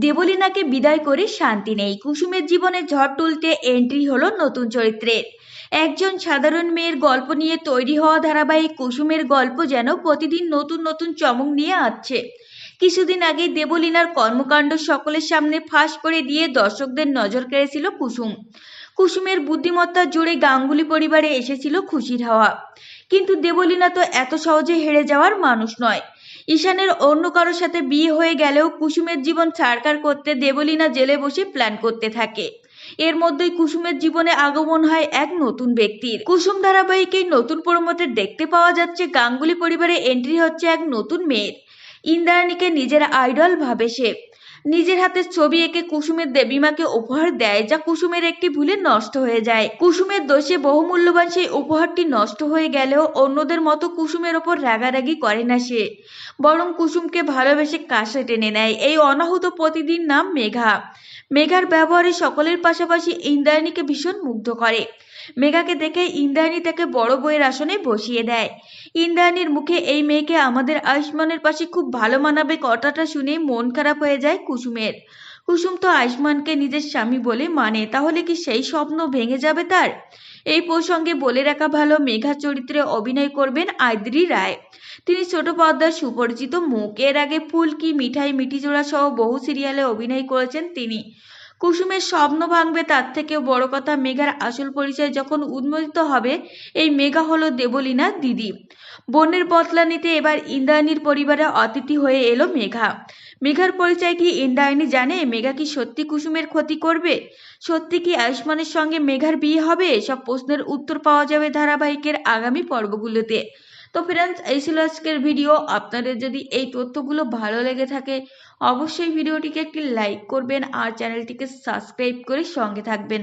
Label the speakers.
Speaker 1: দেবলীনাকে বিদায় করে শান্তি নেই। কুসুমের জীবনে ঝড় তুলতে এন্ট্রি হলো নতুন চরিত্রের। একজন সাধারণ মেয়ের গল্প নিয়ে তৈরি হওয়া ধারাবাহিক কুসুমের গল্প যেন প্রতিদিন নতুন নতুন চমক নিয়ে আসছে। কিছুদিন আগে দেবলীনার কর্মকাণ্ড সকলের সামনে ফাঁস করে দিয়ে দর্শকদের নজর কেড়েছিল কুসুম। কুসুমের বুদ্ধিমত্তা জুড়ে গাঙ্গুলি পরিবারে এসেছিল খুশির হাওয়া। কিন্তু দেবলীনা তো এত সহজে হেরে যাওয়ার মানুষ নয়। ঈশানের অন্য কারোর সাথে বিয়ে হয়ে গেলেও কুসুমের জীবন ছাড়খাড় করতে দেবলীনা জেলে বসে প্ল্যান করতে থাকে। এর মধ্যেই কুসুমের জীবনে আগমন হয় এক নতুন ব্যক্তির। কুসুম ধারাবাহিকে নতুন প্রমোতে দেখতে পাওয়া যাচ্ছে গাঙ্গুলি পরিবারে এন্ট্রি হচ্ছে এক নতুন মেয়ের। ইন্দ্রাণীকে নিজের আইডল ভাবে সে। নিজের হাতে ছবি এঁকে কুসুমের দেবীমাকে উপহার দেয়, যা কুসুমের একটি ভুলে নষ্ট হয়ে যায়। কুসুমের দোষে বহুমূল্যবান সেই উপহারটি নষ্ট হয়ে গেলেও অন্যদের মতো কুসুমের ওপর রাগারাগি করে না সে, বরং কুসুমকে ভালোবেসে কাছে টেনে নেয়। এই অনাহুত প্রতিদিন নাম মেঘা। মেঘার ব্যবহারে সকলের পাশাপাশি ইন্দ্রাণীকে ভীষণ মুগ্ধ করে। মেঘাকে দেখে ইন্দ্রাণী তাকে বড় বউয়ের আসনে বসিয়ে দেয়। ইন্দ্রাণীর মুখে এই মেয়েকে আমাদের আয়ুষ্মানের পাশে খুব ভালো মানাবে কথাটা শুনে মন খারাপ হয়ে যায় কুসুমের। কুসুম তো আয়ুষ্মানকে নিজের স্বামী বলে মানে, তাহলে কি সেই স্বপ্ন ভেঙে যাবে তার? এই প্রসঙ্গে বলে রাখা ভালো, মেঘা চরিত্রে অভিনয় করবেন আদ্রি রায়। তিনি ছোট পর্দার সুপরিচিত মুখ। এর আগে ফুলকি, মিঠাই, মিঠিজোড়া সহ বহু সিরিয়ালে অভিনয় করেছেন তিনি। কুসুমের স্বপ্ন ভাঙবে তার থেকেও বড় কথা, মেঘার আসল পরিচয় যখন উন্মোচিত হবে। এই মেঘা হলো দেবলীনার দিদি। বোনের বদলা নিতে এবার ইন্দ্রাণীর পরিবারে অতিথি হয়ে এলো মেঘা। মেঘার পরিচয় কি ইন্দ্রাণী জানে? মেঘা কি সত্যি কুসুমের ক্ষতি করবে? সত্যি কি আয়ুষ্মানের সঙ্গে মেঘার বিয়ে হবে? সব প্রশ্নের উত্তর পাওয়া যাবে ধারাবাহিকের আগামী পর্বগুলোতে। তো ফ্রেন্ডস, এই ছিল আজকের ভিডিও। আপনাদের যদি এই তথ্যগুলো ভালো লেগে থাকে অবশ্যই ভিডিওটিকে একটি লাইক করবেন আর চ্যানেলটিকে সাবস্ক্রাইব করে সঙ্গে থাকবেন।